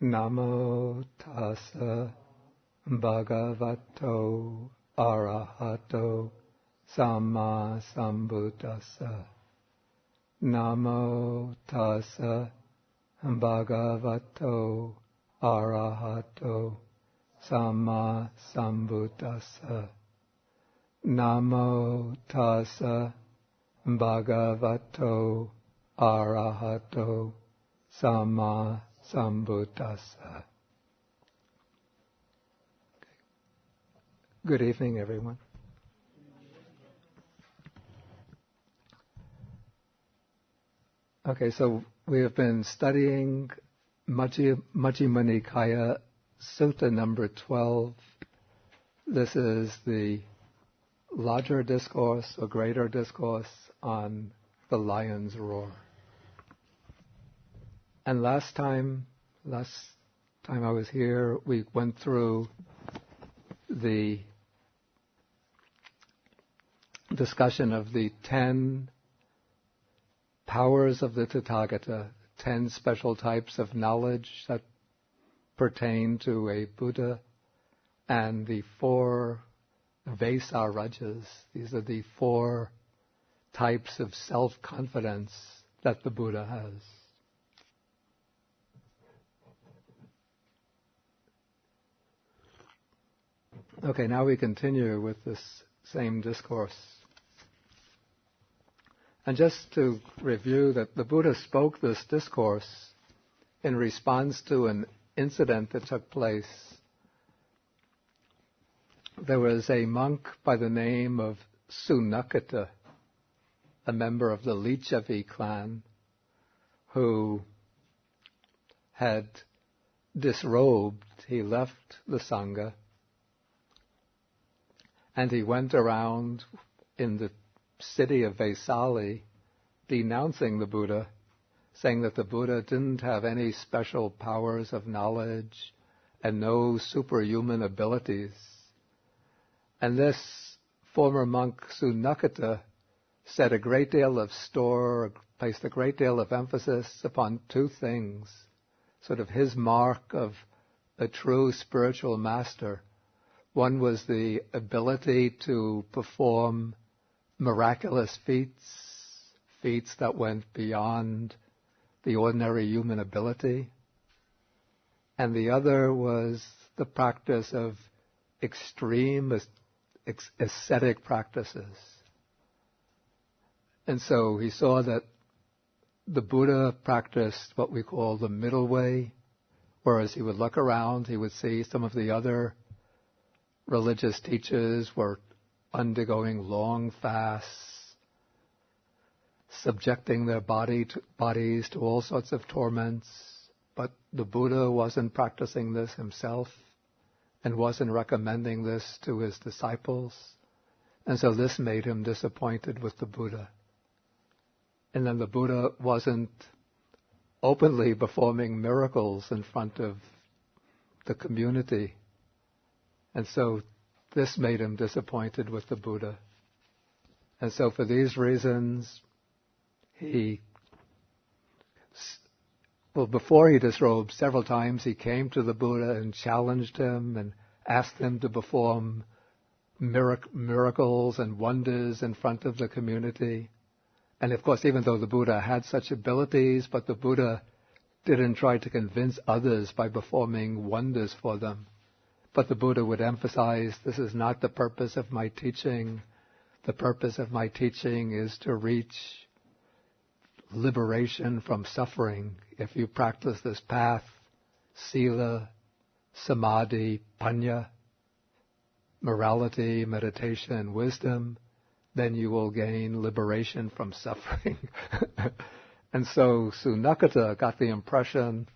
Namo tassa bhagavato arahato samma sambuddhassa. Namo tassa bhagavato arahato samma sambuddhassa. Namo tassa bhagavato arahato samma sambuddhassa. Good evening, everyone. Okay, so we have been studying Majjhima Nikaya Sutta number 12. This is the larger discourse or greater discourse on the lion's roar. And last time I was here, we went through the discussion of the 10 powers of the Tathagata, 10 special types of knowledge that pertain to a Buddha, and the 4 Vaisarajas. These are the 4 types of self-confidence that the Buddha has. Okay, now we continue with this same discourse. And just to review that the Buddha spoke this discourse in response to an incident that took place. There was a monk by the name of Sunakata, a member of the Lichavi clan, who had disrobed. He left the Sangha, and he went around in the city of Vaisali denouncing the Buddha, saying that the Buddha didn't have any special powers of knowledge and no superhuman abilities. And this former monk Sunakata placed a great deal of emphasis upon 2 things, sort of his mark of a true spiritual master. One was the ability to perform miraculous feats that went beyond the ordinary human ability. And the other was the practice of extreme ascetic practices. And so he saw that the Buddha practiced what we call the middle way, whereas he would look around, he would see some of the other religious teachers were undergoing long fasts, subjecting their bodies to all sorts of torments, but the Buddha wasn't practicing this himself and wasn't recommending this to his disciples, and so this made him disappointed with the Buddha. And then the Buddha wasn't openly performing miracles in front of the community, and so this made him disappointed with the Buddha. And so for these reasons, before he disrobed, several times he came to the Buddha and challenged him and asked him to perform miracles and wonders in front of the community. And of course, even though the Buddha had such abilities, but the Buddha didn't try to convince others by performing wonders for them. But the Buddha would emphasize, this is not the purpose of my teaching. The purpose of my teaching is to reach liberation from suffering. If you practice this path, sila, samadhi, panya, morality, meditation, wisdom, then you will gain liberation from suffering. And so Sunakata got the impression,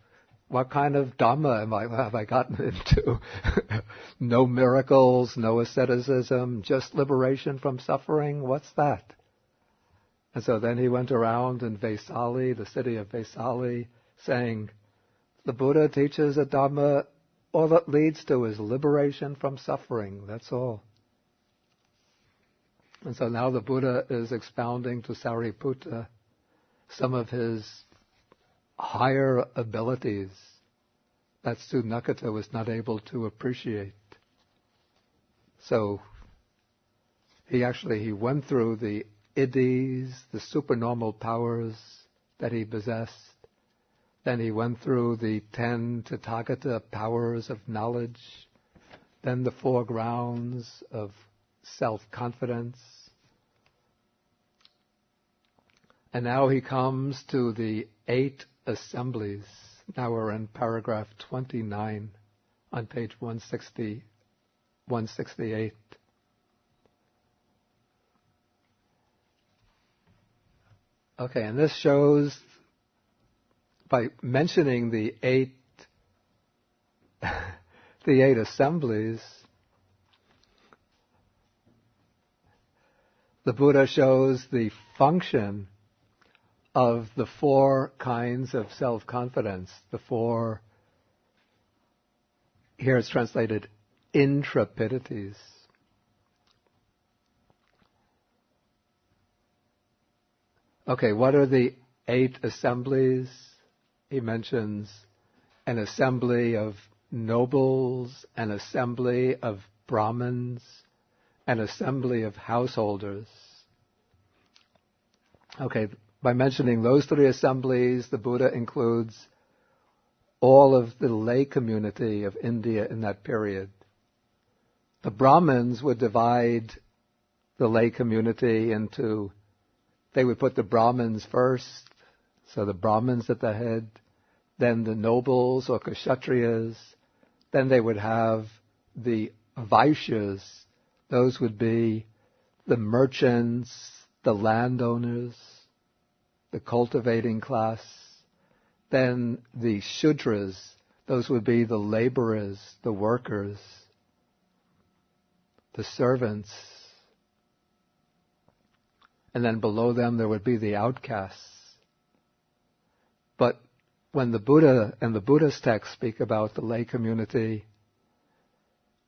what kind of Dhamma have I gotten into? No miracles, no asceticism, just liberation from suffering? What's that? And so then he went around in Vaisali, the city of Vaisali, saying, the Buddha teaches a Dhamma, all it leads to is liberation from suffering, that's all. And so now the Buddha is expounding to that Sunakata was not able to appreciate. So he went through the iddhis, the supernormal powers that he possessed. Then he went through the 10 Tathagata powers of knowledge. Then the 4 grounds of self-confidence. And now he comes to the 8 assemblies. Now we're in paragraph 29 on page 168. Okay, and this shows, by mentioning the 8 assemblies, the Buddha shows the function of the 4 kinds of self-confidence, the 4, here it's translated, intrepidities. Okay, what are the 8 assemblies? He mentions an assembly of nobles, an assembly of Brahmins, an assembly of householders. Okay, by mentioning those 3 assemblies, the Buddha includes all of the lay community of India in that period. The Brahmins would divide the lay community into, they would put the Brahmins first, so the Brahmins at the head, then the nobles or Kshatriyas, then they would have the Vaishyas, those would be the merchants, the landowners, the cultivating class, then the Shudras, those would be the laborers, the workers, the servants, and then below them there would be the outcasts. But when the Buddha and the Buddhist texts speak about the lay community,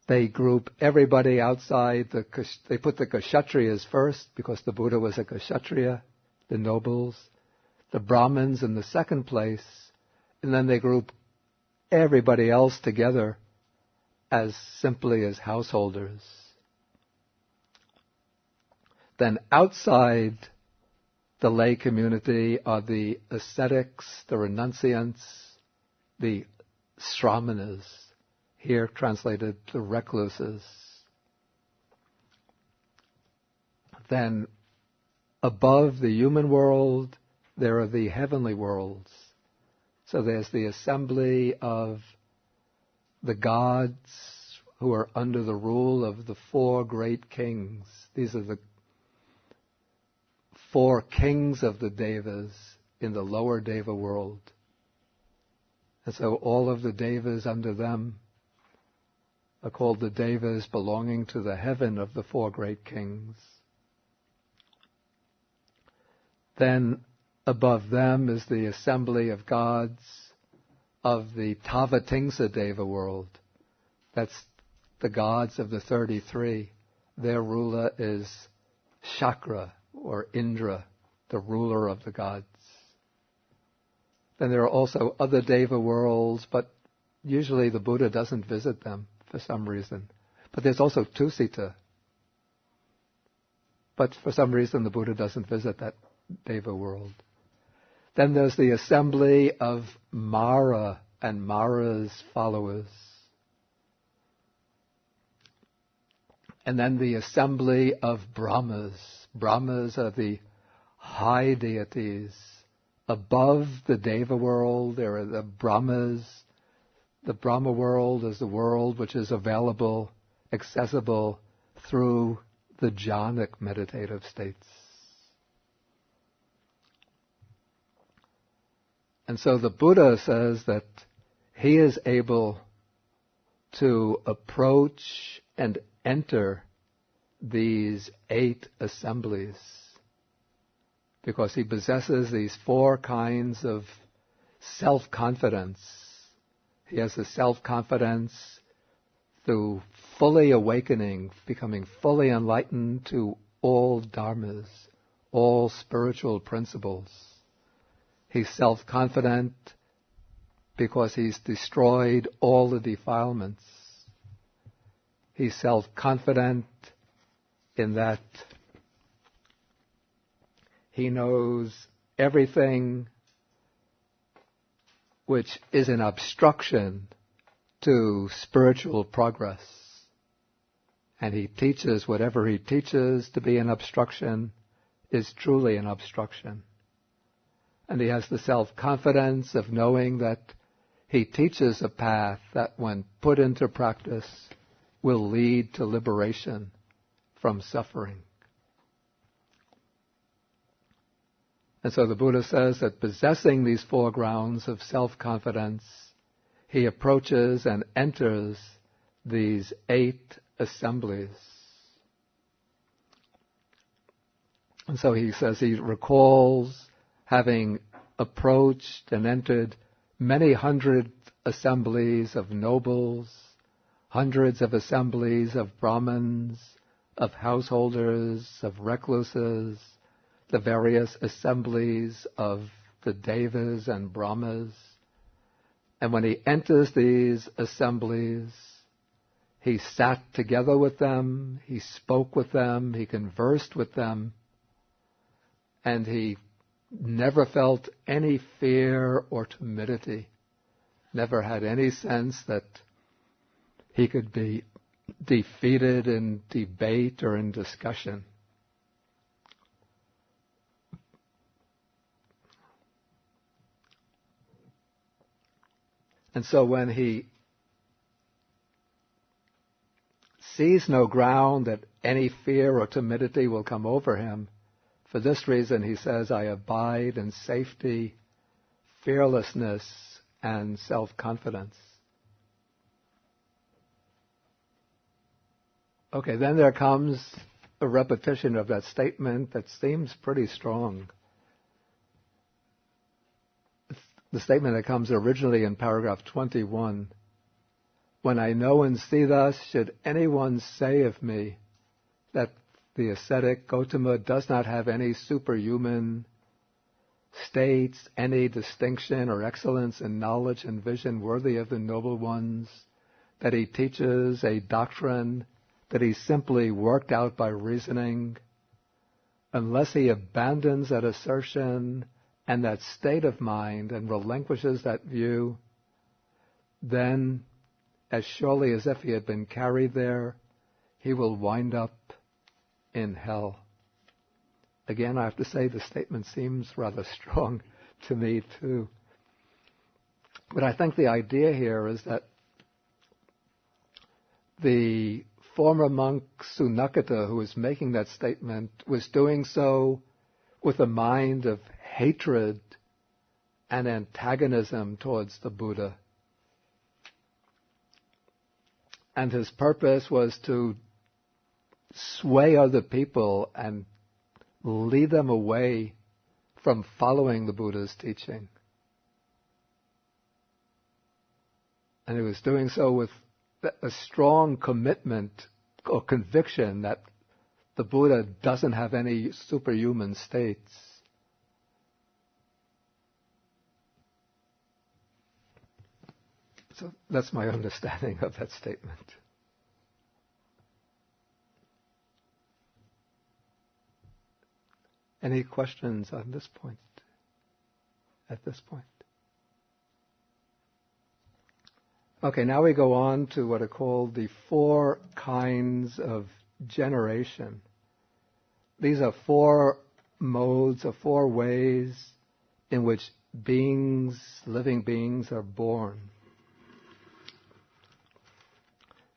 they group everybody outside, they put the Kshatriyas first, because the Buddha was a Kshatriya, the nobles, the Brahmins in the second place, and then they group everybody else together as simply as householders. Then outside the lay community are the ascetics, the renunciants, the shramanas, here translated the recluses. Then above the human world, there are the heavenly worlds. So there's the assembly of the gods who are under the rule of the 4 great kings. These are the 4 kings of the Devas in the lower Deva world. And so all of the Devas under them are called the Devas belonging to the heaven of the 4 great kings. Then above them is the assembly of gods of the Tavatimsa Deva world. That's the gods of the 33. Their ruler is Shakra, or Indra, the ruler of the gods. Then there are also other Deva worlds, but usually the Buddha doesn't visit them for some reason. But there's also Tusita. But for some reason the Buddha doesn't visit that Deva world. Then there's the assembly of Mara and Mara's followers. And then the assembly of Brahmas. Brahmas are the high deities. Above the Deva world, there are the Brahmas. The Brahma world is the world which is available, accessible through the jhanic meditative states. And so the Buddha says that he is able to approach and enter these 8 assemblies because he possesses these 4 kinds of self-confidence. He has the self-confidence through fully awakening, becoming fully enlightened to all dharmas, all spiritual principles. He's self-confident because he's destroyed all the defilements. He's self-confident in that he knows everything which is an obstruction to spiritual progress. And he teaches whatever he teaches to be an obstruction is truly an obstruction. And he has the self-confidence of knowing that he teaches a path that, when put into practice, will lead to liberation from suffering. And so the Buddha says that possessing these four grounds of self-confidence, he approaches and enters these 8 assemblies. And so he says he recalls having approached and entered many hundred assemblies of nobles, hundreds of assemblies of Brahmins, of householders, of recluses, the various assemblies of the Devas and Brahmas. And when he enters these assemblies, he sat together with them, he spoke with them, he conversed with them, and he never felt any fear or timidity, never had any sense that he could be defeated in debate or in discussion. And so when he sees no ground that any fear or timidity will come over him, for this reason he says, I abide in safety, fearlessness, and self-confidence. Okay, then there comes a repetition of that statement that seems pretty strong. The statement that comes originally in paragraph 21. When I know and see thus, should anyone say of me that the ascetic Gautama does not have any superhuman states, any distinction or excellence in knowledge and vision worthy of the noble ones, that he teaches a doctrine that he simply worked out by reasoning, unless he abandons that assertion and that state of mind and relinquishes that view, then, as surely as if he had been carried there, he will wind up in hell. Again, I have to say the statement seems rather strong to me too. But I think the idea here is that the former monk Sunakata, who was making that statement, was doing so with a mind of hatred and antagonism towards the Buddha. And his purpose was to sway other people and lead them away from following the Buddha's teaching. And he was doing so with a strong commitment or conviction that the Buddha doesn't have any superhuman states. So that's my understanding of that statement. Any questions on this point? At this point? Okay, now we go on to what are called the 4 kinds of generation. These are 4 modes or 4 ways in which beings, living beings, are born.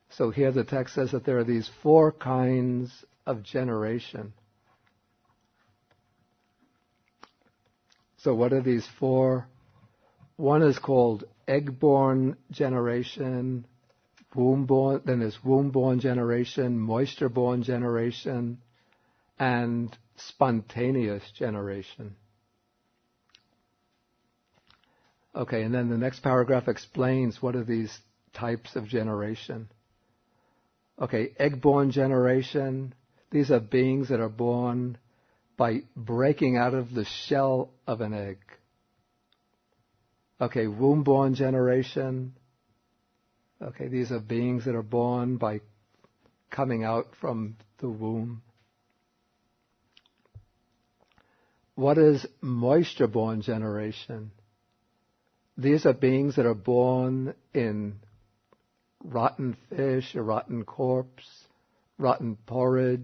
So here the text says that there are these 4 kinds of generation. So what are these 4? One is called egg-born generation, womb-born, then there's womb-born generation, moisture-born generation, and spontaneous generation. Okay, and then the next paragraph explains what are these types of generation. Okay, egg-born generation, these are beings that are born by breaking out of the shell of an egg. Okay, womb-born generation. Okay, these are beings that are born by coming out from the womb. What is moisture-born generation? These are beings that are born in rotten fish, a rotten corpse, rotten porridge,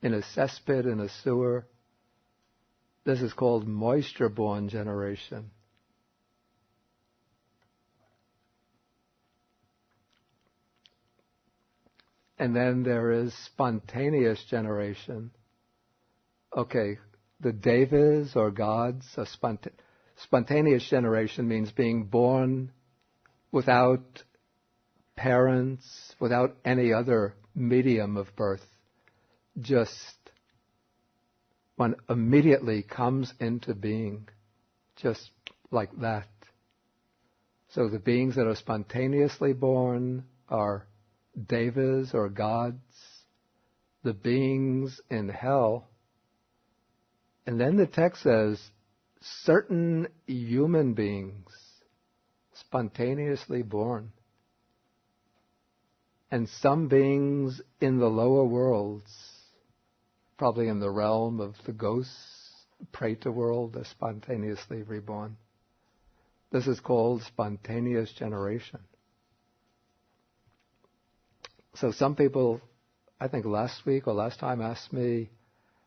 in a cesspit, in a sewer. This is called moisture-born generation. And then there is spontaneous generation. Okay, the devas or gods, spontaneous generation means being born without parents, without any other medium of birth. Just one immediately comes into being, just like that. So the beings that are spontaneously born are devas or gods, the beings in hell. And then the text says, certain human beings spontaneously born. And some beings in the lower worlds, probably in the realm of the ghosts, Preta world, are spontaneously reborn. This is called spontaneous generation. So some people, I think last week or last time, asked me,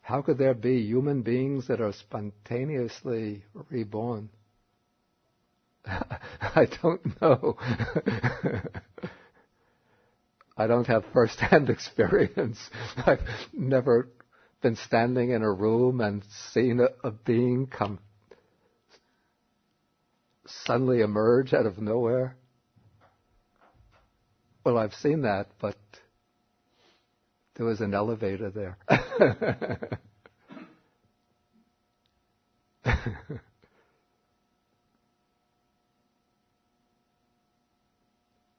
how could there be human beings that are spontaneously reborn? I don't know. I don't have first-hand experience. I've never been standing in a room and seen a being come suddenly emerge out of nowhere. Well, I've seen that, but there was an elevator there.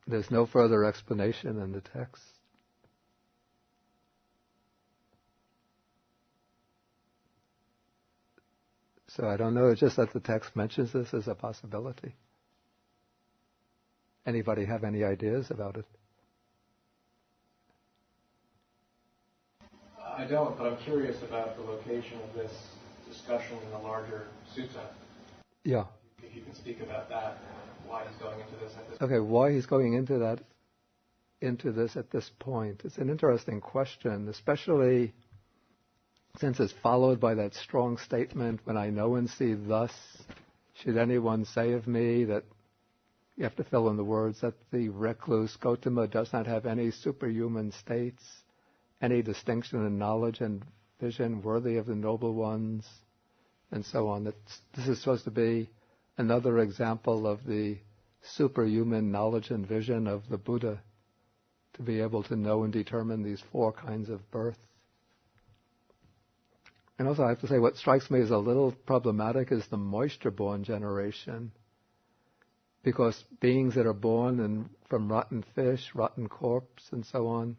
There's no further explanation in the text. So I don't know, it's just that the text mentions this as a possibility. Anybody have any ideas about it? I don't, but I'm curious about the location of this discussion in the larger sutta. Yeah. If you can speak about that, why he's going into this at this point. Okay, why he's going into this at this point. It's an interesting question, especially since it's followed by that strong statement, when I know and see thus, should anyone say of me, that you have to fill in the words, that the recluse Gautama does not have any superhuman states, any distinction in knowledge and vision worthy of the noble ones, and so on. This is supposed to be another example of the superhuman knowledge and vision of the Buddha, to be able to know and determine these four kinds of birth. And also I have to say, what strikes me as a little problematic is the moisture-born generation, because beings that are born from rotten fish, rotten corpse, and so on,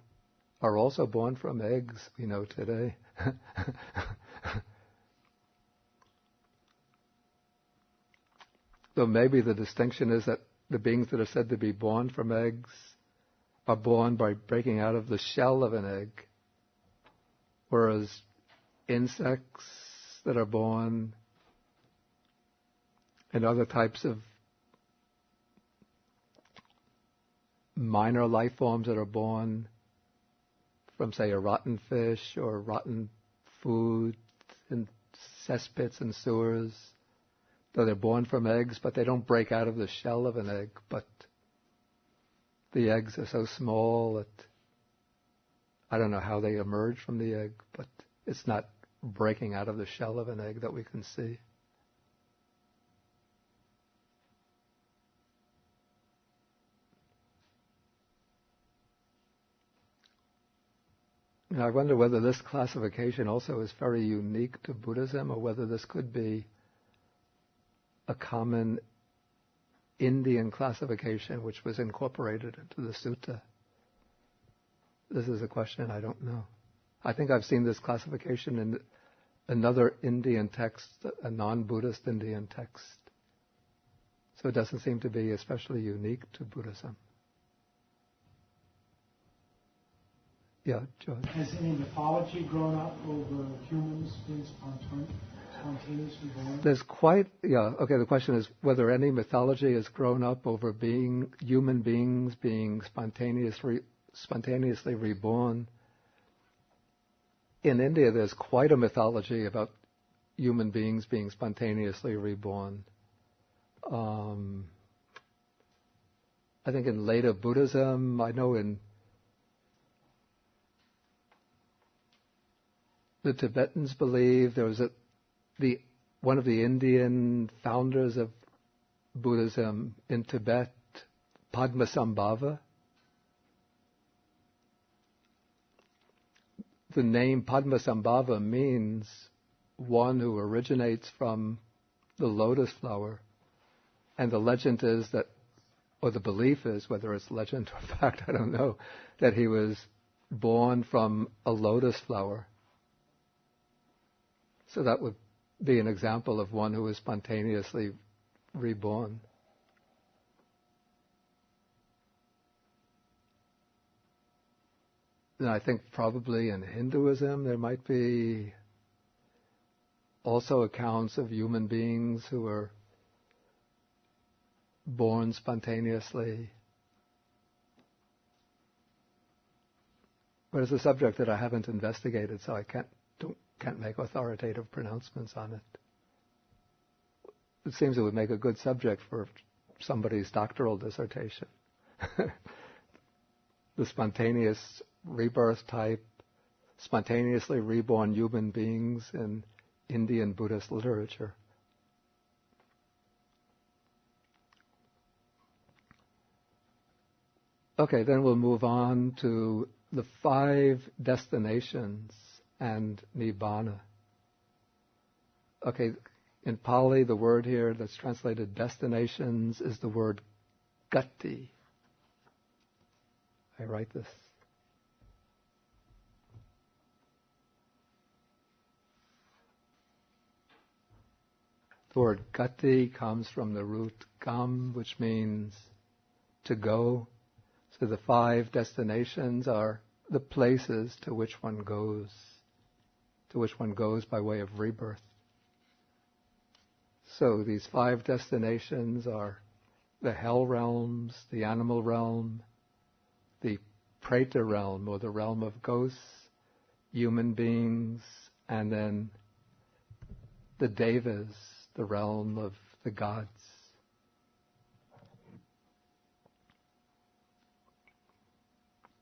are also born from eggs, we know today. So maybe the distinction is that the beings that are said to be born from eggs are born by breaking out of the shell of an egg, whereas insects that are born and other types of minor life forms that are born from, say, a rotten fish or rotten food in cesspits and sewers, though they're born from eggs, but they don't break out of the shell of an egg, but the eggs are so small that I don't know how they emerge from the egg, but it's not breaking out of the shell of an egg that we can see. And I wonder whether this classification also is very unique to Buddhism, or whether this could be a common Indian classification which was incorporated into the sutta. This is a question I don't know. I think I've seen this classification in another Indian text, a non-Buddhist Indian text. So it doesn't seem to be especially unique to Buddhism. Yeah, George. Has any mythology grown up over humans being spontaneously born? The question is whether any mythology has grown up over human beings being spontaneously reborn. In India, there's quite a mythology about human beings being spontaneously reborn. I think in later Buddhism, I know in the Tibetans believe there was one of the Indian founders of Buddhism in Tibet, Padmasambhava. The name Padmasambhava means one who originates from the lotus flower. And the legend is that, or the belief is, whether it's legend or fact, I don't know, that he was born from a lotus flower. So that would be an example of one who was spontaneously reborn. And I think probably in Hinduism there might be also accounts of human beings who were born spontaneously. But it's a subject that I haven't investigated, so I can't make authoritative pronouncements on it. It seems it would make a good subject for somebody's doctoral dissertation. The spontaneous rebirth type, spontaneously reborn human beings in Indian Buddhist literature. Okay, then we'll move on to the 5 destinations and Nibbana. Okay, in Pali, the word here that's translated destinations is the word gati. I write this. The word gati comes from the root gam, which means to go. So the 5 destinations are the places to which one goes by way of rebirth. So these 5 destinations are the hell realms, the animal realm, the preta realm, or the realm of ghosts, human beings, and then the devas, the realm of the gods.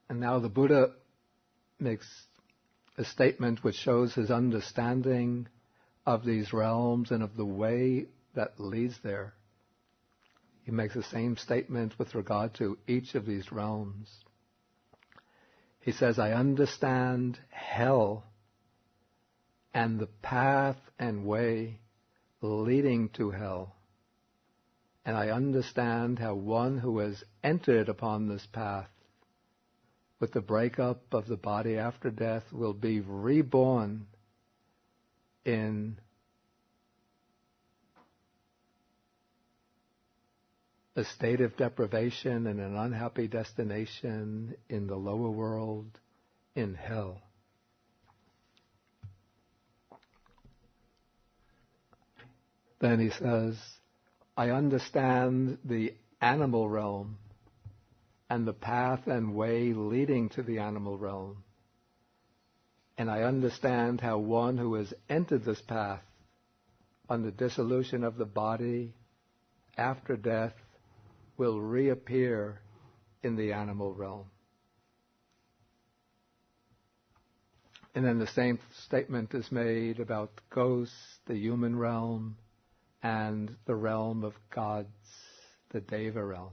And now the Buddha makes a statement which shows his understanding of these realms and of the way that leads there. He makes the same statement with regard to each of these realms. He says, I understand hell and the path and way leading to hell. And I understand how one who has entered upon this path with the breakup of the body after death will be reborn in a state of deprivation and an unhappy destination in the lower world, in hell. Then he says, I understand the animal realm and the path and way leading to the animal realm. And I understand how one who has entered this path on the dissolution of the body after death will reappear in the animal realm. And then the same statement is made about ghosts, the human realm, and the realm of gods, the Deva realm.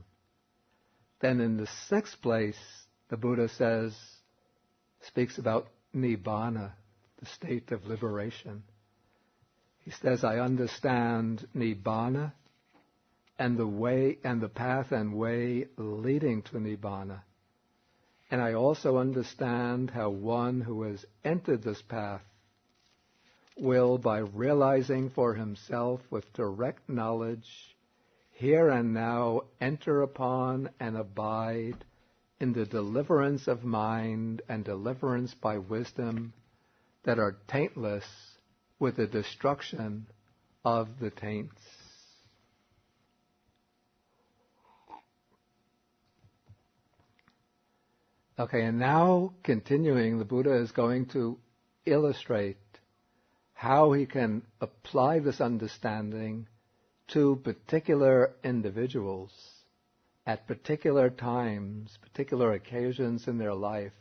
Then in the 6th place, the Buddha speaks about Nibbana, the state of liberation. He says, I understand Nibbana and the way and the path and way leading to Nibbana. And I also understand how one who has entered this path will, by realizing for himself with direct knowledge here and now enter upon and abide in the deliverance of mind and deliverance by wisdom that are taintless with the destruction of the taints. Okay, and now continuing, the Buddha is going to illustrate how he can apply this understanding to particular individuals at particular times, particular occasions in their life.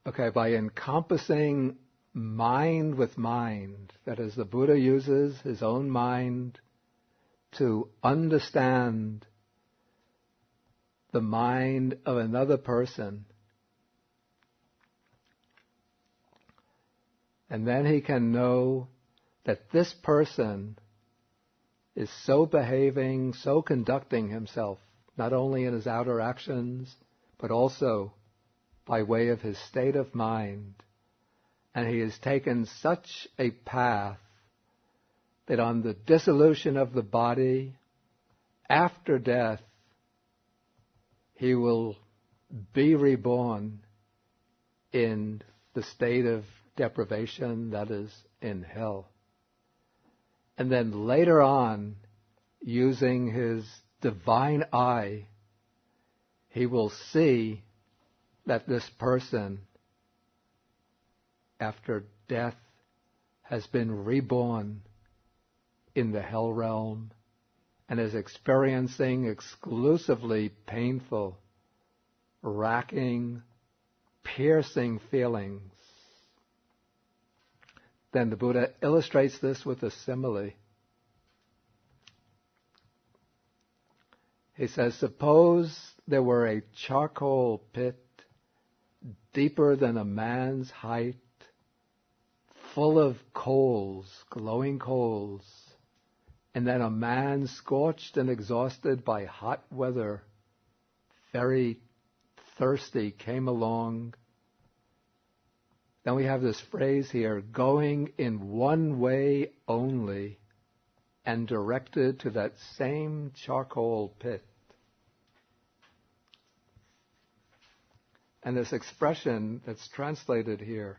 Okay, by encompassing mind with mind, that is, the Buddha uses his own mind to understand the mind of another person. And then he can know that this person is so behaving, so conducting himself, not only in his outer actions, but also by way of his state of mind. And he has taken such a path that on the dissolution of the body, after death, he will be reborn in the state of deprivation, that is, in hell. And then later on, using his divine eye, he will see that this person, after death, has been reborn in the hell realm and is experiencing exclusively painful, racking, piercing feelings. Then the Buddha illustrates this with a simile. He says, suppose there were a charcoal pit deeper than a man's height, full of coals, glowing coals, and then a man scorched and exhausted by hot weather, very thirsty, came along. Then we have this phrase here, going in one way only and directed to that same charcoal pit. And this expression that's translated here,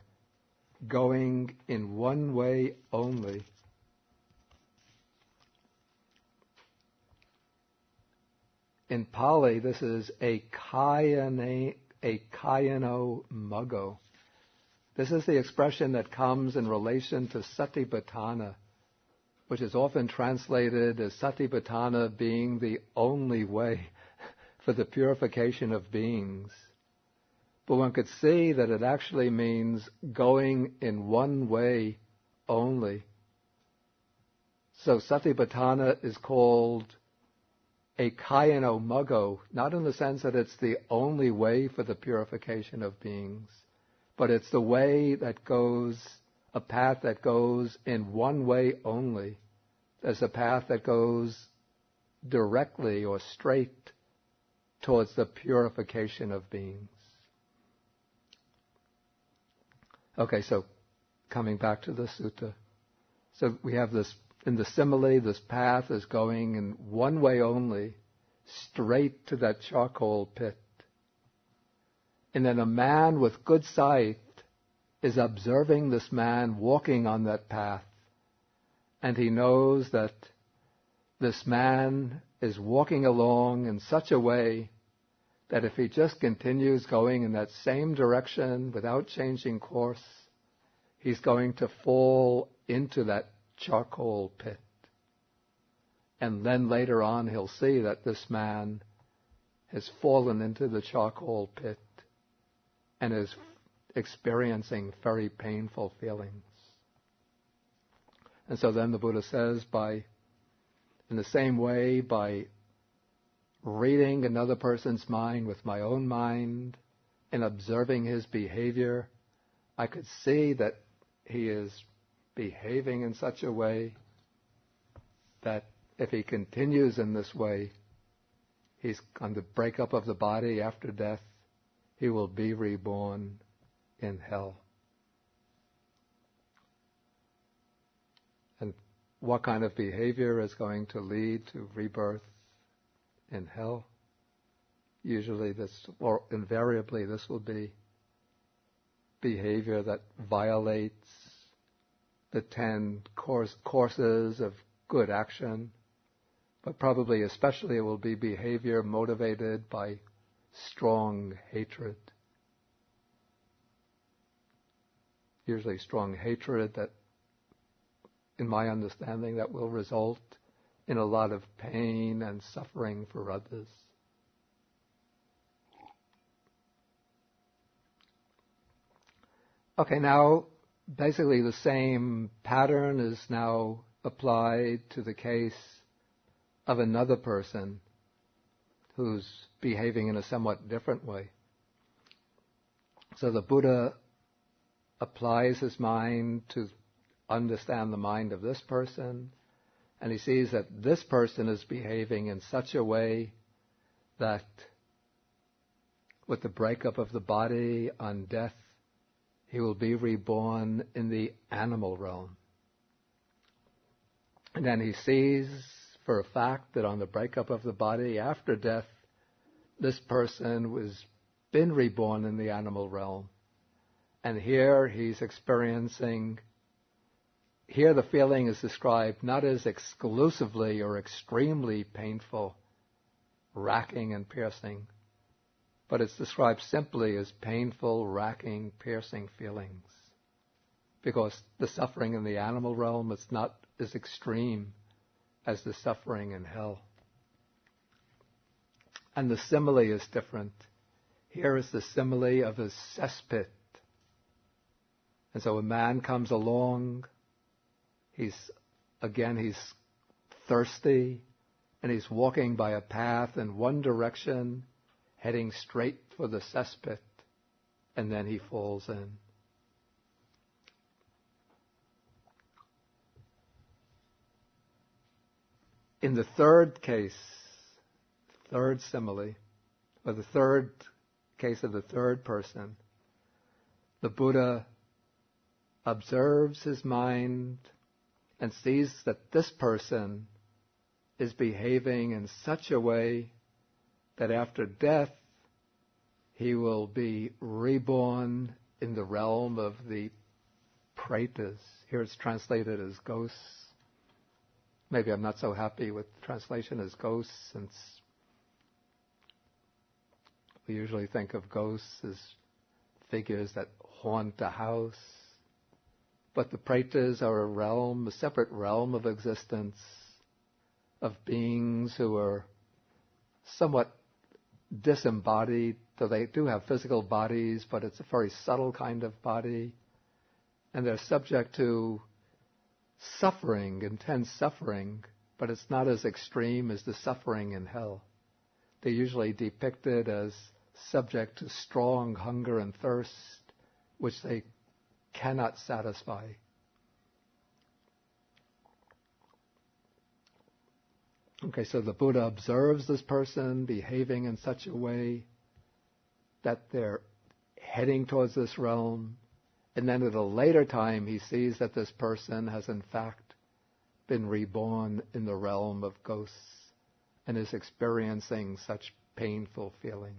going in one way only, in Pali, this is a kayano muggo. This is the expression that comes in relation to satipatthana, which is often translated as satipatthana being the only way for the purification of beings. But one could see that it actually means going in one way only. So satipatthana is called a kayano muggo, not in the sense that it's the only way for the purification of beings, but it's the way that goes, a path that goes in one way only. There's a path that goes directly or straight towards the purification of beings. Okay, so coming back to the sutta. So we have this, in the simile, this path is going in one way only, straight to that charcoal pit. And then a man with good sight is observing this man walking on that path. And he knows that this man is walking along in such a way that if he just continues going in that same direction without changing course, he's going to fall into that charcoal pit. And then later on he'll see that this man has fallen into the charcoal pit and is experiencing very painful feelings. And so then the Buddha says, in the same way, by reading another person's mind with my own mind and observing his behavior, I could see that he is behaving in such a way that if he continues in this way, he's on the breakup of the body after death, he will be reborn in hell. And what kind of behavior is going to lead to rebirth in hell. Usually or invariably this will be behavior that violates the 10 courses of good action, but probably especially it will be behavior motivated by strong hatred. Usually strong hatred that, in my understanding, that will result in a lot of pain and suffering for others. Okay, now basically the same pattern is now applied to the case of another person who's behaving in a somewhat different way. So the Buddha applies his mind to understand the mind of this person, and he sees that this person is behaving in such a way that with the breakup of the body on death, he will be reborn in the animal realm. And then he sees for a fact that on the breakup of the body after death, this person was been reborn in the animal realm. And here he's experiencing, here the feeling is described not as exclusively or extremely painful, racking and piercing, but it's described simply as painful, racking, piercing feelings. Because the suffering in the animal realm is not as extreme as the suffering in hell. And the simile is different. Here is the simile of a cesspit. And so a man comes along, he's thirsty, and he's walking by a path in one direction, heading straight for the cesspit, and then he falls in. In the third case, third simile, or the third case of the third person, the Buddha observes his mind and sees that this person is behaving in such a way that after death he will be reborn in the realm of the pretas. Here it's translated as ghosts. Maybe I'm not so happy with the translation as ghosts, since we usually think of ghosts as figures that haunt a house. But the pretas are a separate realm of existence, of beings who are somewhat disembodied, though they do have physical bodies, but it's a very subtle kind of body. And they're subject to suffering, intense suffering, but it's not as extreme as the suffering in hell. They're usually depicted as subject to strong hunger and thirst, which they cannot satisfy. Okay, so the Buddha observes this person behaving in such a way that they're heading towards this realm, and then at a later time he sees that this person has in fact been reborn in the realm of ghosts and is experiencing such painful feeling.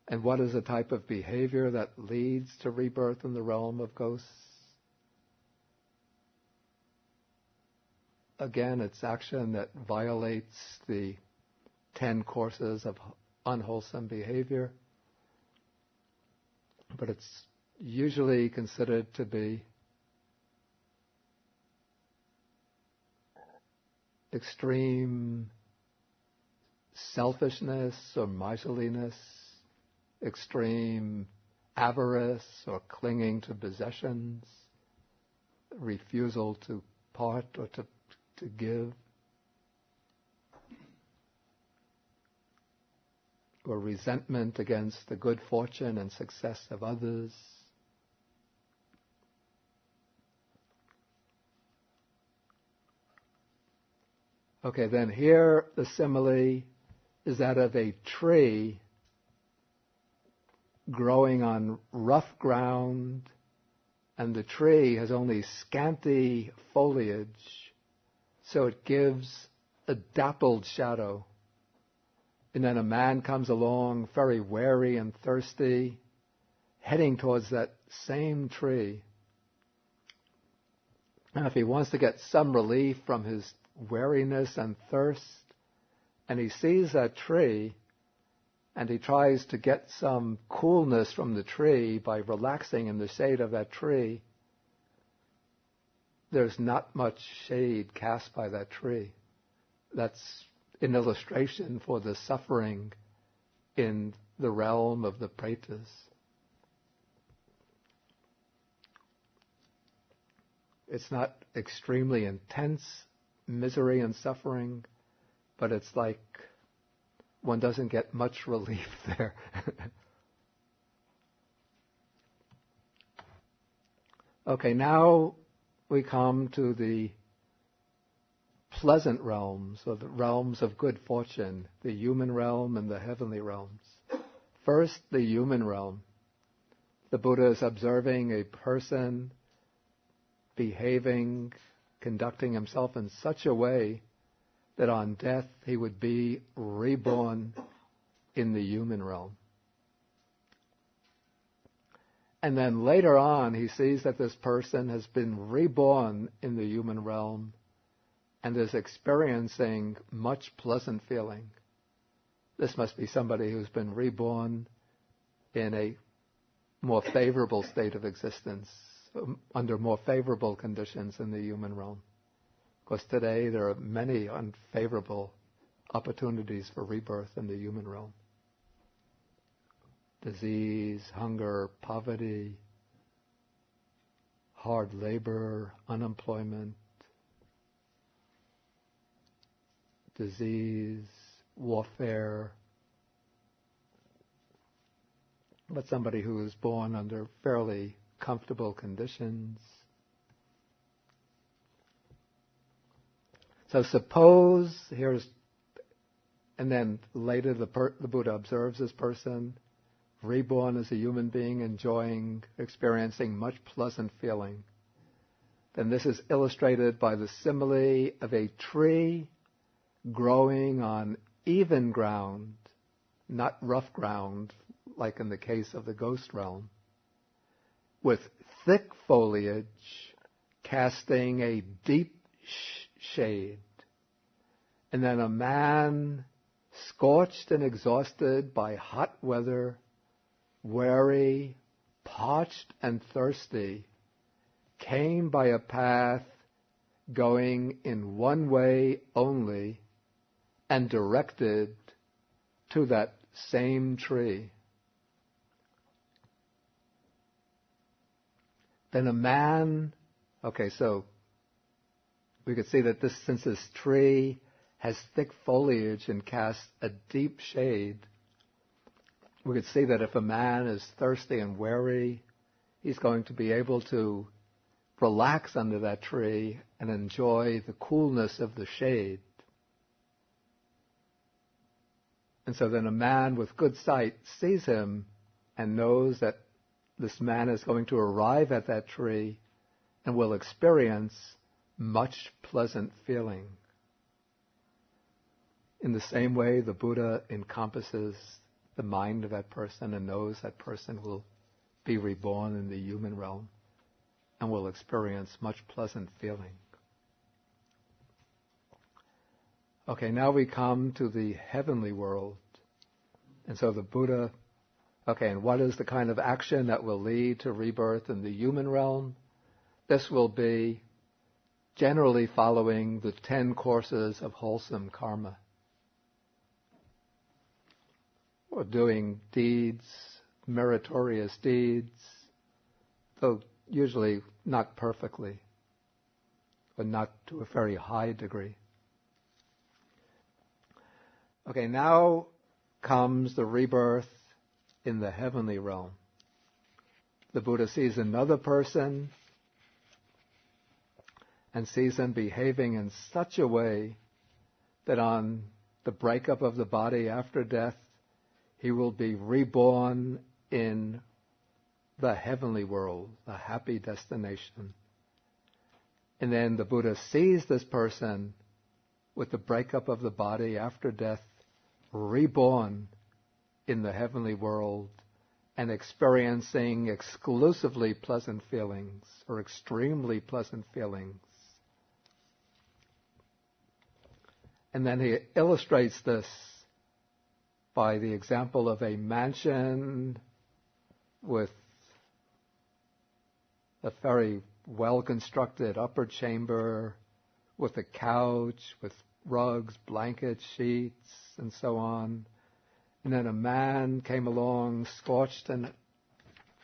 And what is the type of behavior that leads to rebirth in the realm of ghosts? Again, it's action that violates the 10 courses of unwholesome behavior, but it's usually considered to be extreme selfishness or miserliness, extreme avarice or clinging to possessions, refusal to part or to give, or resentment against the good fortune and success of others. Okay, then here the simile is that of a tree growing on rough ground, and the tree has only scanty foliage, So it gives a dappled shadow. And then a man comes along very weary and thirsty, heading towards that same tree. And if he wants to get some relief from his weariness and thirst, and he sees that tree, and he tries to get some coolness from the tree by relaxing in the shade of that tree, there's not much shade cast by that tree. That's an illustration for the suffering in the realm of the pretas. It's not extremely intense misery and suffering, but it's like one doesn't get much relief there. Okay, now we come to the pleasant realms, or the realms of good fortune, the human realm and the heavenly realms. First, the human realm. The Buddha is observing a person behaving, conducting himself in such a way that on death he would be reborn in the human realm. And then later on, he sees that this person has been reborn in the human realm and is experiencing much pleasant feeling. This must be somebody who's been reborn in a more favorable state of existence, under more favorable conditions in the human realm. Because today there are many unfavorable opportunities for rebirth in the human realm. Disease, hunger, poverty, hard labor, unemployment, disease, warfare. But somebody who is born under fairly comfortable conditions. So suppose and then later the Buddha observes this person, reborn as a human being, experiencing much pleasant feeling. Then this is illustrated by the simile of a tree growing on even ground, not rough ground, like in the case of the ghost realm, with thick foliage casting a deep shade. And then a man, scorched and exhausted by hot weather, weary, parched and thirsty, came by a path going in one way only and directed to that same tree. Then a man, so we could see that since this tree has thick foliage and casts a deep shade, we could see that if a man is thirsty and weary, he's going to be able to relax under that tree and enjoy the coolness of the shade. And so then a man with good sight sees him and knows that this man is going to arrive at that tree and will experience much pleasant feeling. In the same way, the Buddha encompasses the mind of that person and knows that person will be reborn in the human realm and will experience much pleasant feeling. Okay, now we come to the heavenly world. And so the Buddha, and what is the kind of action that will lead to rebirth in the human realm? This will be generally following the 10 courses of wholesome karma. Or doing deeds, meritorious deeds, though usually not perfectly, but not to a very high degree. Okay, now comes the rebirth in the heavenly realm. The Buddha sees another person and sees them behaving in such a way that on the breakup of the body after death, he will be reborn in the heavenly world, the happy destination. And then the Buddha sees this person with the breakup of the body after death, reborn in the heavenly world and experiencing exclusively pleasant feelings or extremely pleasant feelings. And then he illustrates this by the example of a mansion with a very well-constructed upper chamber with a couch, with rugs, blankets, sheets, and so on. And then a man came along, scorched and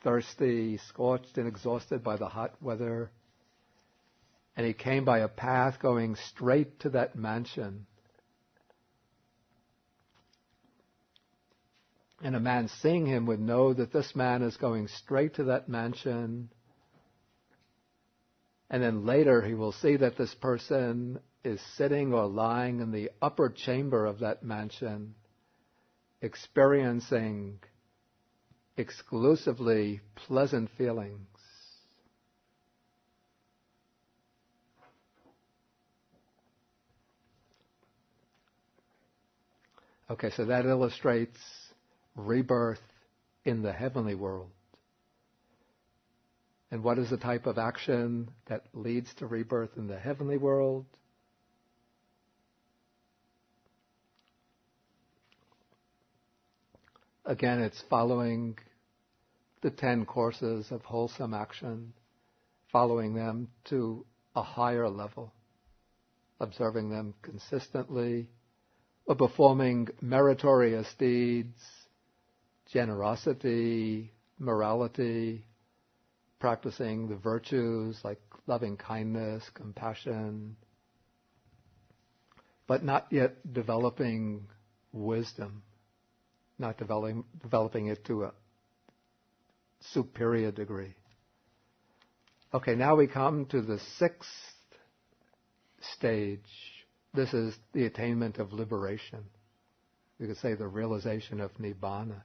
thirsty, scorched and exhausted by the hot weather. And he came by a path going straight to that mansion. And a man seeing him would know that this man is going straight to that mansion. And then later he will see that this person is sitting or lying in the upper chamber of that mansion, experiencing exclusively pleasant feelings. Okay, so that illustrates rebirth in the heavenly world. And what is the type of action that leads to rebirth in the heavenly world? Again, it's following the 10 courses of wholesome action, following them to a higher level, observing them consistently, or performing meritorious deeds, generosity, morality, practicing the virtues like loving kindness, compassion, but not yet developing wisdom, not developing it to a superior degree. Okay, now we come to the 6th stage. This is the attainment of liberation. We could say the realization of Nibbana.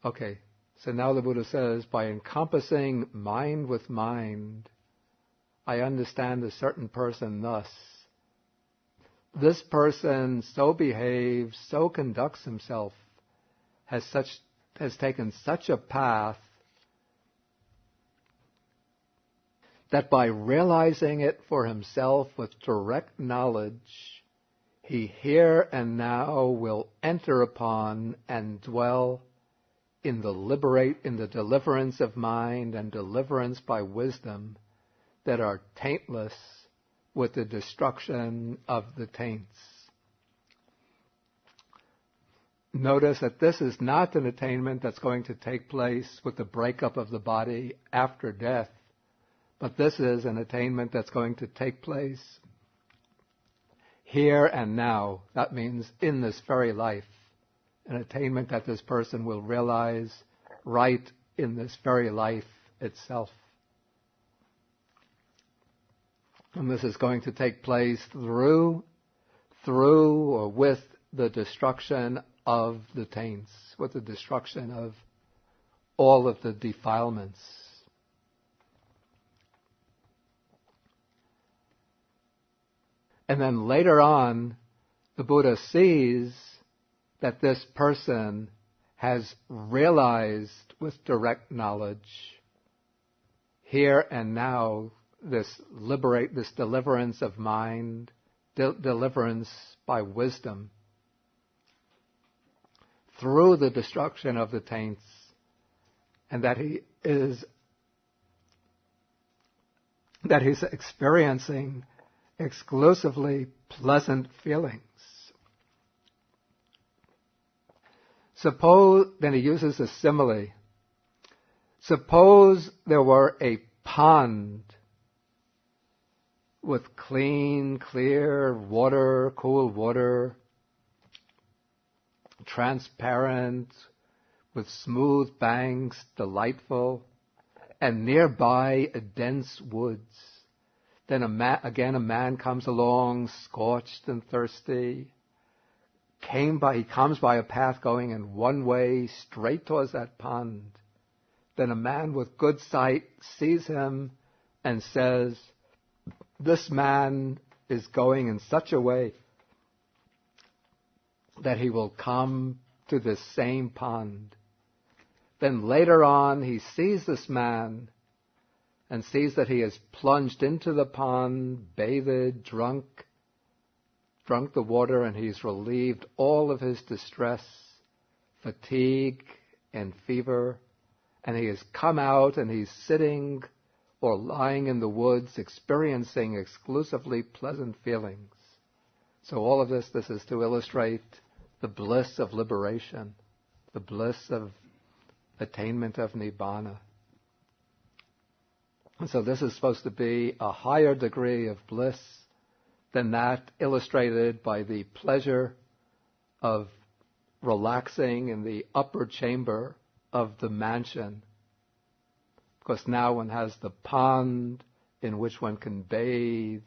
Okay, so now the Buddha says, by encompassing mind with mind, I understand a certain person thus. This person so behaves, so conducts himself, has taken such a path that by realizing it for himself with direct knowledge, he here and now will enter upon and dwell in the deliverance of mind and deliverance by wisdom that are taintless with the destruction of the taints. Notice that this is not an attainment that's going to take place with the breakup of the body after death, but this is an attainment that's going to take place here and now. That means in this very life. An attainment that this person will realize right in this very life itself. And this is going to take place through or with the destruction of the taints, with the destruction of all of the defilements. And then later on, the Buddha sees that this person has realized with direct knowledge here and now this deliverance of mind, deliverance by wisdom through the destruction of the taints, and that he's experiencing exclusively pleasant feelings. Suppose, then he uses a simile. Suppose there were a pond with clean, clear water, cool water, transparent, with smooth banks, delightful, and nearby a dense woods. Then a man comes along, scorched and thirsty. He comes by a path going in one way straight towards that pond, then a man with good sight sees him and says, this man is going in such a way that he will come to this same pond. Then later on he sees this man and sees that he has plunged into the pond, bathed, drunk the water, and he's relieved all of his distress, fatigue, and fever, and he has come out and he's sitting or lying in the woods experiencing exclusively pleasant feelings. So all of this is to illustrate the bliss of liberation, the bliss of attainment of Nibbana. And so this is supposed to be a higher degree of bliss than that illustrated by the pleasure of relaxing in the upper chamber of the mansion. Because now one has the pond in which one can bathe,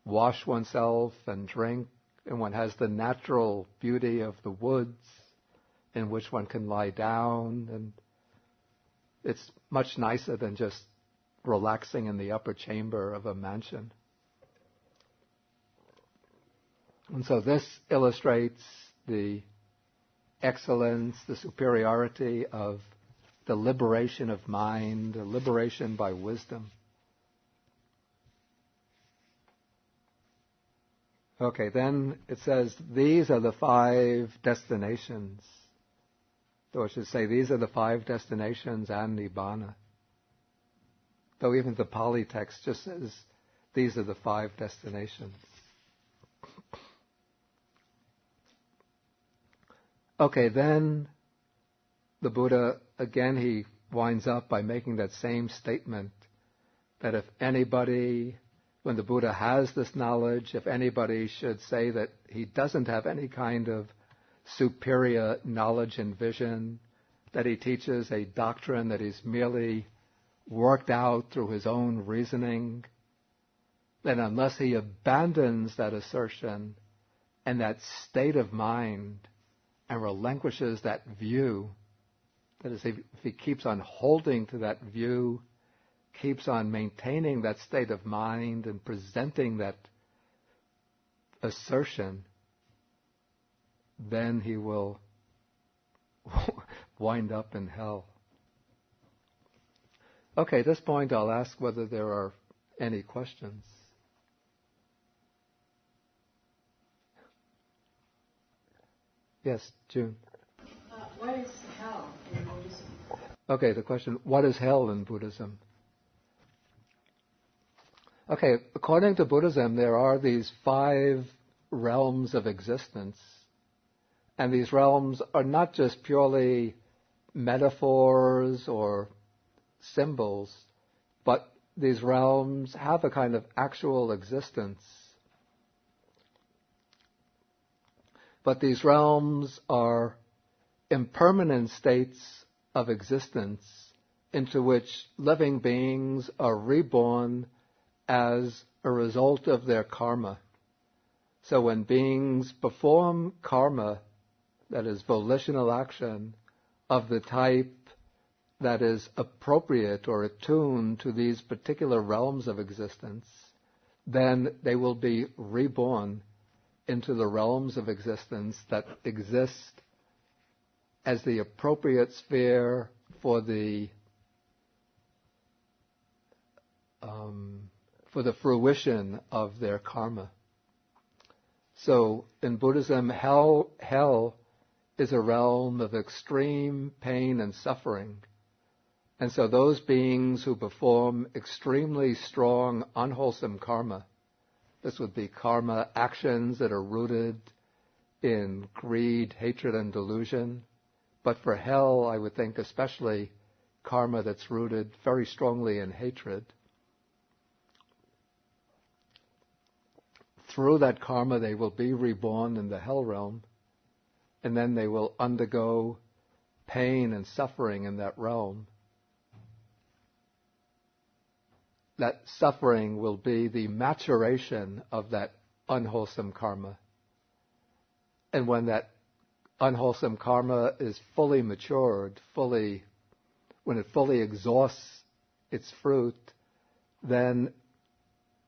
wash oneself and drink, and one has the natural beauty of the woods in which one can lie down, and it's much nicer than just relaxing in the upper chamber of a mansion. And so this illustrates the excellence, the superiority of the liberation of mind, the liberation by wisdom. Okay, then it says, these are the 5 destinations. Or I should say, these are the 5 destinations and Nibbana. Though even the Pali text just says, these are the 5 destinations. Okay, then the Buddha, again, he winds up by making that same statement, that if anybody, when the Buddha has this knowledge, if anybody should say that he doesn't have any kind of superior knowledge and vision, that he teaches a doctrine that he's merely worked out through his own reasoning, then unless he abandons that assertion and that state of mind and relinquishes that view, that is, if he keeps on holding to that view, keeps on maintaining that state of mind and presenting that assertion, then he will wind up in hell. Okay, at this point I'll ask whether there are any questions. Yes, June. What is hell in Buddhism? Okay, the question, what is hell in Buddhism? Okay, according to Buddhism, there are these 5 realms of existence. And these realms are not just purely metaphors or symbols, but these realms have a kind of actual existence. But these realms are impermanent states of existence into which living beings are reborn as a result of their karma. So when beings perform karma, that is volitional action, of the type that is appropriate or attuned to these particular realms of existence, then they will be reborn into the realms of existence that exist as the appropriate sphere for the fruition of their karma. So in Buddhism, hell is a realm of extreme pain and suffering. And so those beings who perform extremely strong, unwholesome karma, this would be karma actions that are rooted in greed, hatred, and delusion. But for hell, I would think especially karma that's rooted very strongly in hatred. Through that karma, they will be reborn in the hell realm, and then they will undergo pain and suffering in that realm. That suffering will be the maturation of that unwholesome karma. And when that unwholesome karma is fully matured, fully when it fully exhausts its fruit, then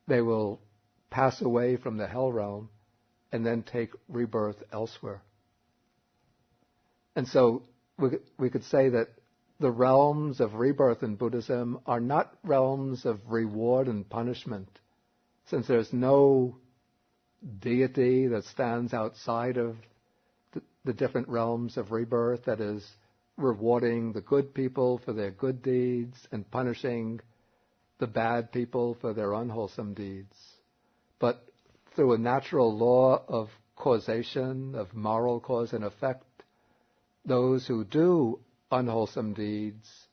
they will pass away from the hell realm and then take rebirth elsewhere. And so we could say that the realms of rebirth in Buddhism are not realms of reward and punishment, since there's no deity that stands outside of the different realms of rebirth that is rewarding the good people for their good deeds and punishing the bad people for their unwholesome deeds. But through a natural law of causation, of moral cause and effect, those who do unwholesome deeds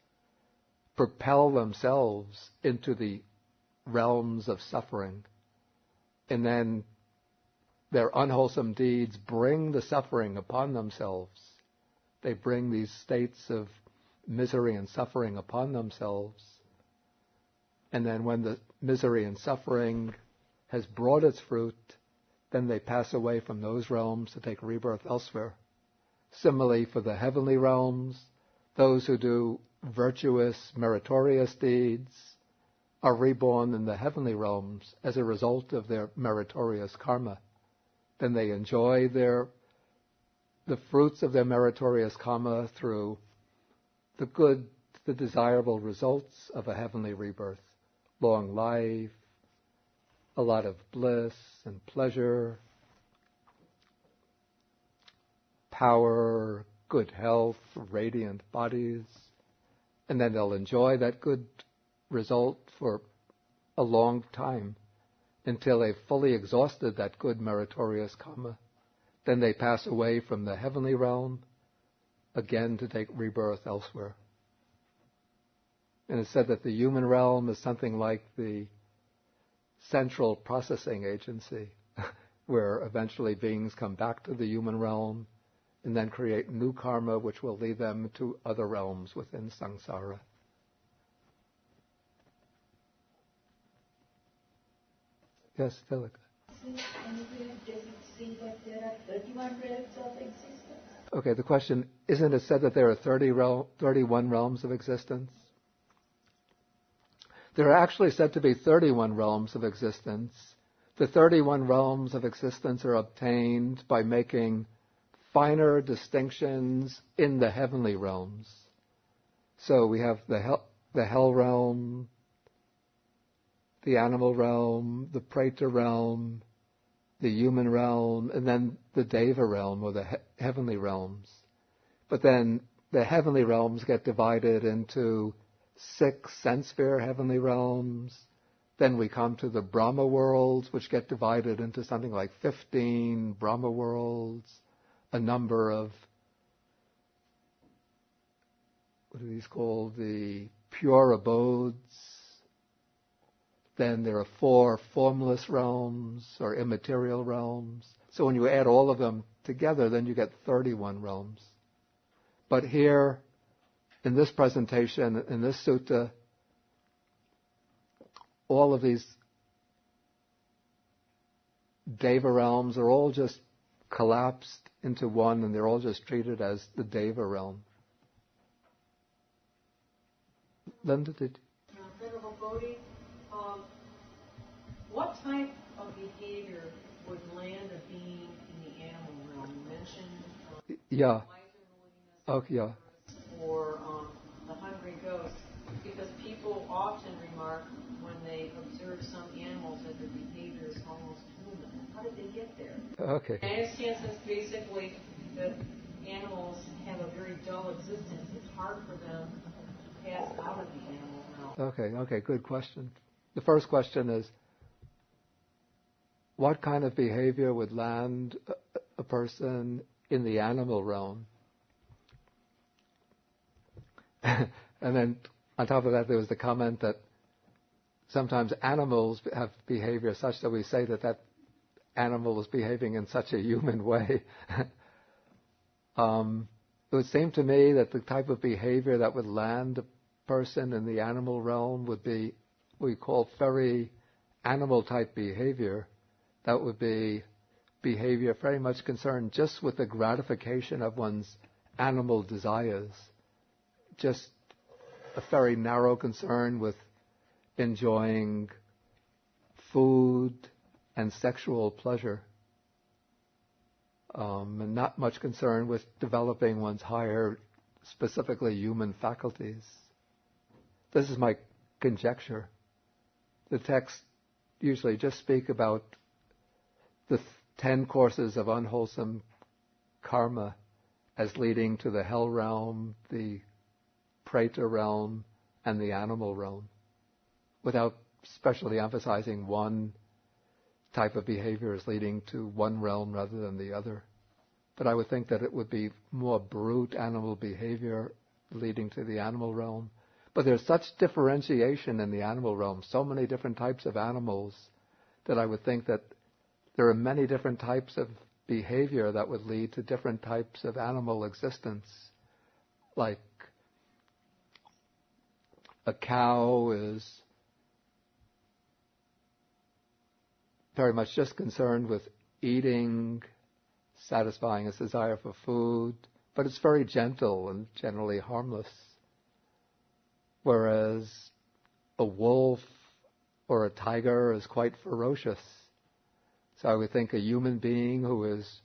propel themselves into the realms of suffering. And then their unwholesome deeds bring the suffering upon themselves. They bring these states of misery and suffering upon themselves. And then when the misery and suffering has brought its fruit, then they pass away from those realms to take rebirth elsewhere. Similarly, for the heavenly realms, those who do virtuous, meritorious deeds are reborn in the heavenly realms as a result of their meritorious karma. Then they enjoy the fruits of their meritorious karma through the desirable results of a heavenly rebirth. Long life, a lot of bliss and pleasure, power, good health, radiant bodies, and then they'll enjoy that good result for a long time until they've fully exhausted that good meritorious karma. Then they pass away from the heavenly realm again to take rebirth elsewhere. And it's said that the human realm is something like the central processing agency where eventually beings come back to the human realm and then create new karma which will lead them to other realms within samsara. Yes, Tilaka. Anywhere does it say that there are 31 realms of existence? Okay, the question, isn't it said that there are 31 realms of existence? There are actually said to be 31 realms of existence. The 31 realms of existence are obtained by making finer distinctions in the heavenly realms. So we have the hell realm, the animal realm, the preta realm, the human realm, and then the deva realm, or the heavenly realms. But then the heavenly realms get divided into 6 sense-sphere heavenly realms. Then we come to the Brahma worlds, which get divided into something like 15 Brahma worlds, a number of, what are these called, the pure abodes. Then there are 4 formless realms, or immaterial realms. So when you add all of them together, then you get 31 realms. But here, in this presentation, in this sutta, all of these deva realms are all just collapsed into one, and they're all just treated as the deva realm. Linda, did Venerable Bodhi, what type of behavior would land a being in the animal realm? You mentioned yeah. miserliness, Okay, yeah. or the hungry ghost, because people often remark when they observe some animals that their behavior is almost human. How did they get there? Okay. I understand since basically that animals have a very dull existence, it's hard for them to pass out of the animal realm. Okay, good question. The first question is, what kind of behavior would land a person in the animal realm? And then on top of that, there was the comment that sometimes animals have behavior such that we say that animal is behaving in such a human way. It would seem to me that the type of behavior that would land a person in the animal realm would be what we call very animal-type behavior. That would be behavior very much concerned just with the gratification of one's animal desires. Just a very narrow concern with enjoying food and sexual pleasure, and not much concern with developing one's higher, specifically human faculties. This is my conjecture. The texts usually just speak about the 10 courses of unwholesome karma as leading to the hell realm, the preta realm, and the animal realm, without specially emphasizing one type of behavior as leading to one realm rather than the other. But I would think that it would be more brute animal behavior leading to the animal realm. But there's such differentiation in the animal realm, so many different types of animals, that I would think that there are many different types of behavior that would lead to different types of animal existence. Like a cow is very much just concerned with eating, satisfying its desire for food, but it's very gentle and generally harmless. Whereas a wolf or a tiger is quite ferocious. So I would think a human being who is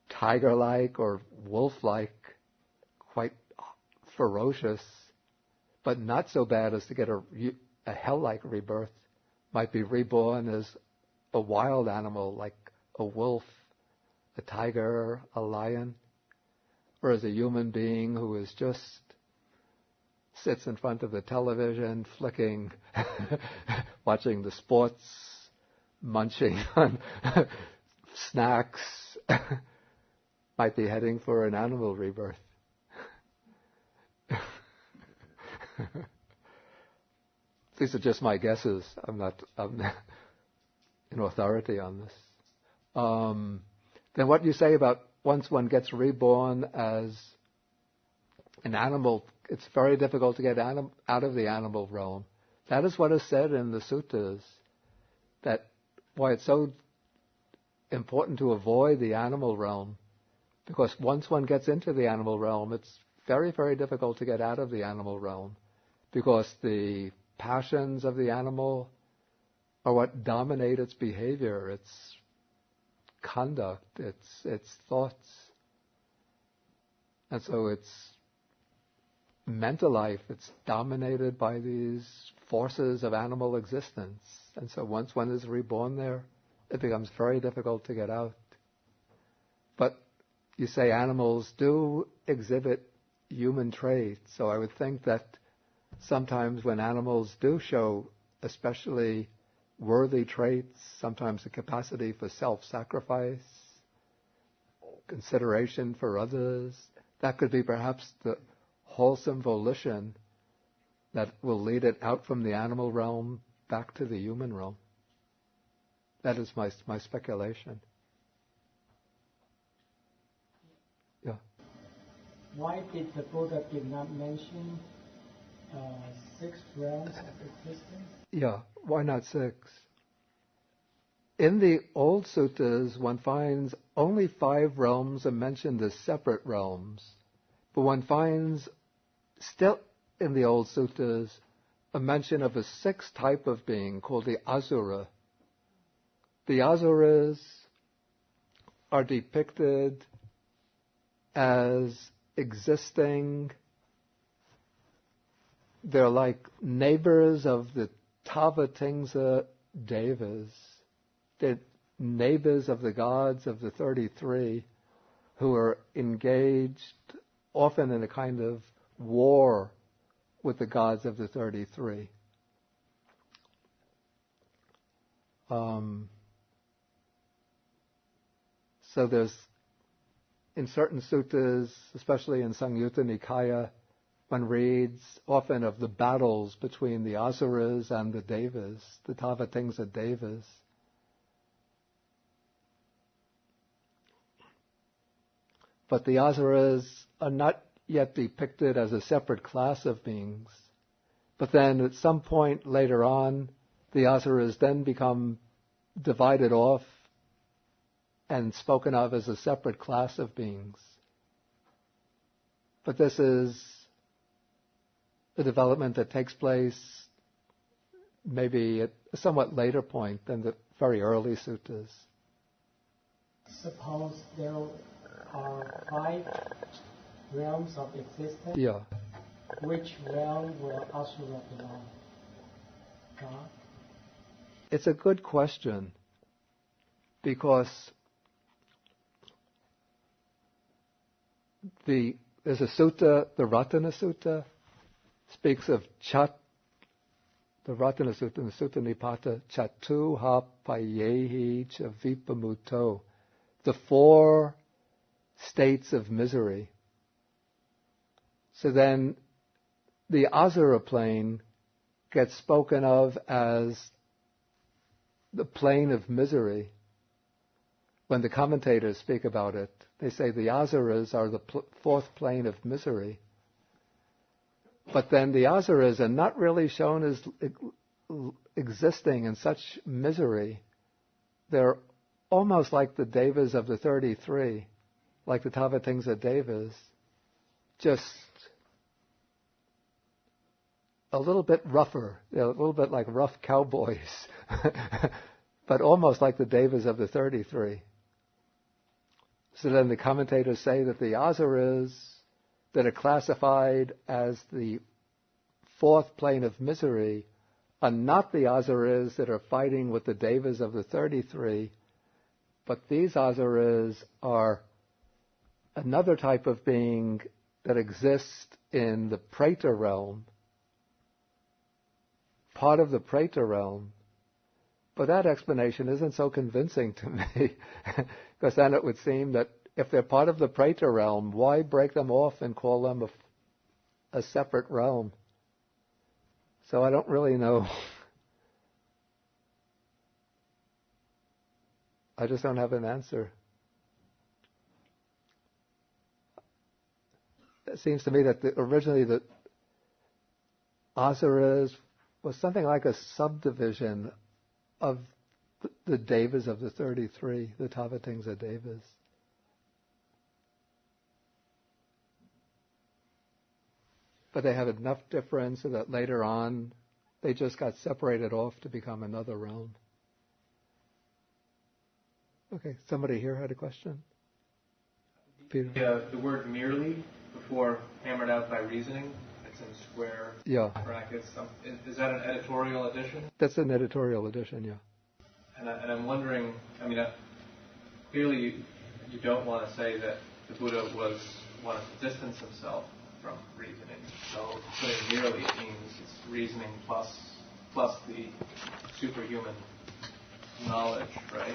tiger-like or wolf-like, quite ferocious, but not so bad as to get a hell-like rebirth, might be reborn as a wild animal like a wolf, a tiger, a lion, or as a human being who is just sits in front of the television, flicking, watching the sports, munching on snacks, might be heading for an animal rebirth. These are just my guesses. I'm not in authority on this. Then what you say about once one gets reborn as an animal, it's very difficult to get out of the animal realm. That is what is said in the suttas, that why it's so important to avoid the animal realm, because once one gets into the animal realm, it's very, very difficult to get out of the animal realm, because the passions of the animal are what dominate its behavior, its conduct, its thoughts. And so its mental life, it's dominated by these forces of animal existence. And so once one is reborn there, it becomes very difficult to get out. But you say animals do exhibit human traits, so I would think that sometimes when animals do show especially worthy traits, sometimes the capacity for self-sacrifice, consideration for others, that could be perhaps the wholesome volition that will lead it out from the animal realm back to the human realm. That is my speculation. Yeah. Why did the Buddha did not mention 6 realms of existence? Yeah, why not 6? In the old suttas, one finds only 5 realms are mentioned as separate realms. But one finds still in the old suttas a mention of a 6th type of being called the asura. The asuras are depicted as existing. They're like neighbors of the Tavatimsa devas. They're neighbors of the gods of the 33 who are engaged often in a kind of war with the gods of the 33. So there's, in certain suttas, especially in Samyutta Nikaya, one reads often of the battles between the asuras and the devas, the Tavatimsa devas. But the asuras are not yet depicted as a separate class of beings. But then at some point later on, the asuras then become divided off and spoken of as a separate class of beings. But this is a development that takes place maybe at a somewhat later point than the very early suttas. Suppose there are 5 realms of existence. Yeah. Which realm will Asura belong? God? It's a good question, because there's a sutta, the Ratana Sutta, speaks of Chat, the Ratana Sutta, and the Sutta Nipata, Chatu ha payehi cha vipamuto, the 4 states of misery. So then the Asura plane gets spoken of as the plane of misery. When the commentators speak about it, they say the Asuras are the 4th plane of misery. But then the Asuras are not really shown as existing in such misery. They're almost like the Devas of the 33, like the Tavatimsa Devas, just a little bit rougher, a little bit like rough cowboys, but almost like the Devas of the 33. So then the commentators say that the Asuras that are classified as the 4th plane of misery are not the Asuras that are fighting with the Devas of the 33, but these Asuras are another type of being that exists in the Preta realm, part of the Preta realm. But that explanation isn't so convincing to me, because then it would seem that if they're part of the Preta realm, why break them off and call them a separate realm? So I don't really know. I just don't have an answer. It seems to me that originally the Asuras was something like a subdivision of the Devas of the 33, the Tavatimsa Devas. But they had enough difference so that later on they just got separated off to become another realm. Okay, somebody here had a question? Peter? The word merely, before hammered out by reasoning, it's in square brackets. Is that an editorial addition? That's an editorial addition, yeah. And I'm wondering, clearly you don't want to say that the Buddha wanted to distance himself from reasoning. So putting merely, it means it's reasoning plus the superhuman knowledge, right?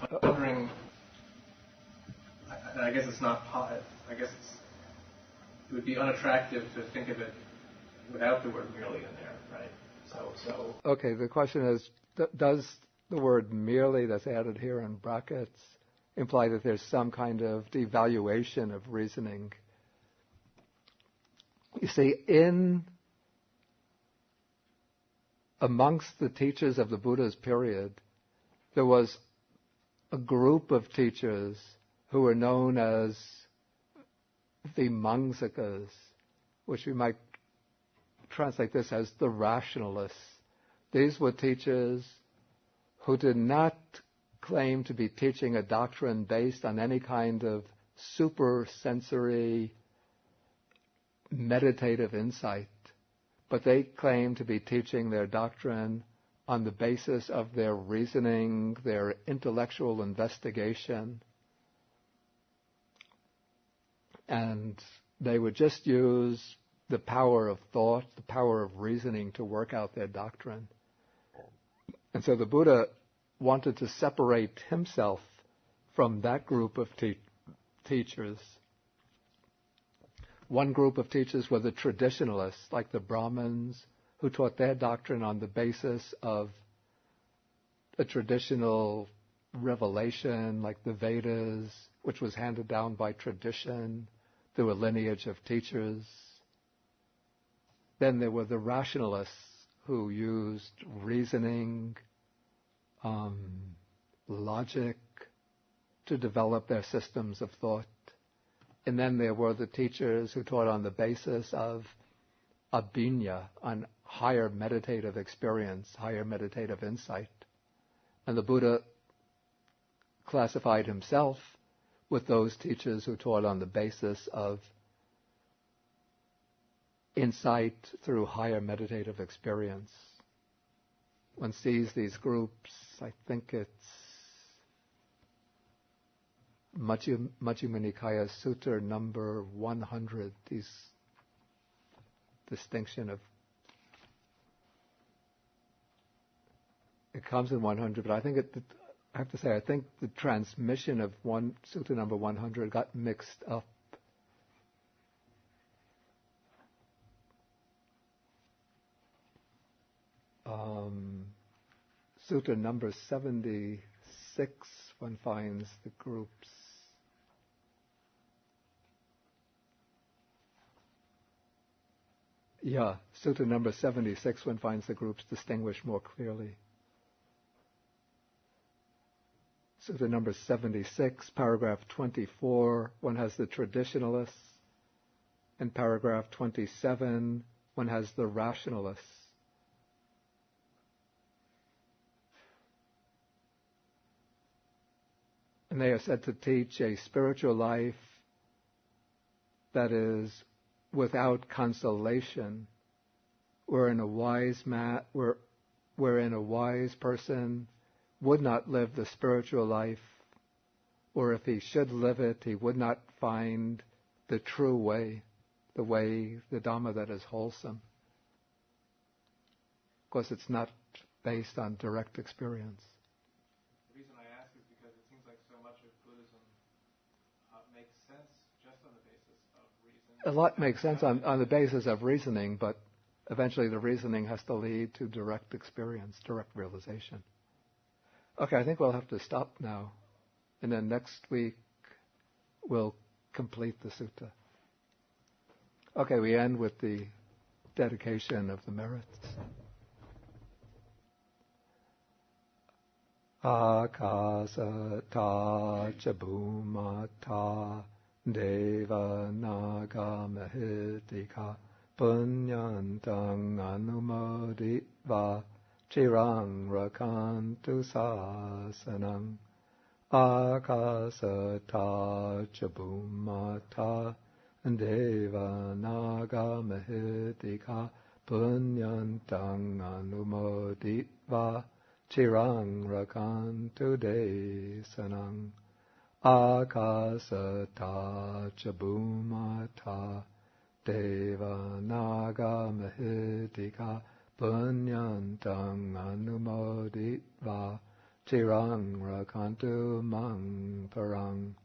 I'm wondering, I guess it's not, I guess it would be unattractive to think of it without the word merely in there, right? So. Okay, the question is, does the word merely that's added here in brackets imply that there's some kind of devaluation of reasoning? You see, amongst the teachers of the Buddha's period, there was a group of teachers who were known as Vimangsakas, which we might translate this as the rationalists. These were teachers who did not claim to be teaching a doctrine based on any kind of super-sensory meditative insight, but they claimed to be teaching their doctrine on the basis of their reasoning, their intellectual investigation, and they would just use the power of thought, the power of reasoning to work out their doctrine. And so the Buddha wanted to separate himself from that group of teachers. One group of teachers were the traditionalists, like the Brahmins, who taught their doctrine on the basis of a traditional revelation, like the Vedas, which was handed down by tradition through a lineage of teachers. Then there were the rationalists who used reasoning, logic to develop their systems of thought. And then there were the teachers who taught on the basis of abhinya, on higher meditative experience, higher meditative insight. And the Buddha classified himself with those teachers who taught on the basis of insight through higher meditative experience. One sees these groups, I think it's Majjhima Nikaya Sutta number 100, these distinction of, it comes in 100, but I think I have to say, I think the transmission of Sutta number 100 got mixed up. Sutta number 76, one finds the groups. Yeah, Sutta number 76, one finds the groups distinguished more clearly. Sutta number 76, paragraph 24, one has the traditionalists. In paragraph 27, one has the rationalists. And they are said to teach a spiritual life that is without consolation, wherein a wise person would not live the spiritual life, or if he should live it, he would not find the true way, the Dhamma that is wholesome. Of course, it's not based on direct experience. The reason I ask is because it seems like so much of Buddhism makes sense just on the basis of reason. A lot makes sense on the basis of reasoning, but eventually the reasoning has to lead to direct experience, direct realization. Okay, I think we'll have to stop now. And then next week we'll complete the sutta. Okay, we end with the dedication of the merits. Akasata ca bhumata deva naga mahitika punyantang anumoditva chirang rakantu sasanang. Akasata ca bhumata deva naga mahitika punyantang anumoditva chirang rakantu desanang. Akasata ca bhumata deva naga mahitika punyantang anumoditva chirang rakantu mang parang.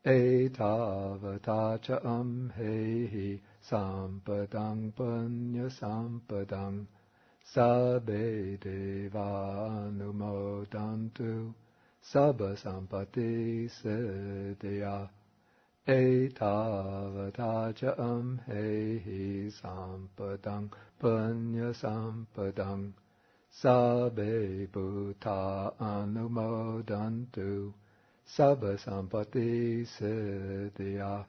Etavata ca amhehi sampadang punya sampadang sabbe deva anumodantu sabba sampati siddhya. Etavata ca amhehi sampadang punya sampadang sabbe bhuta anumodantu sabba sampati siddhya.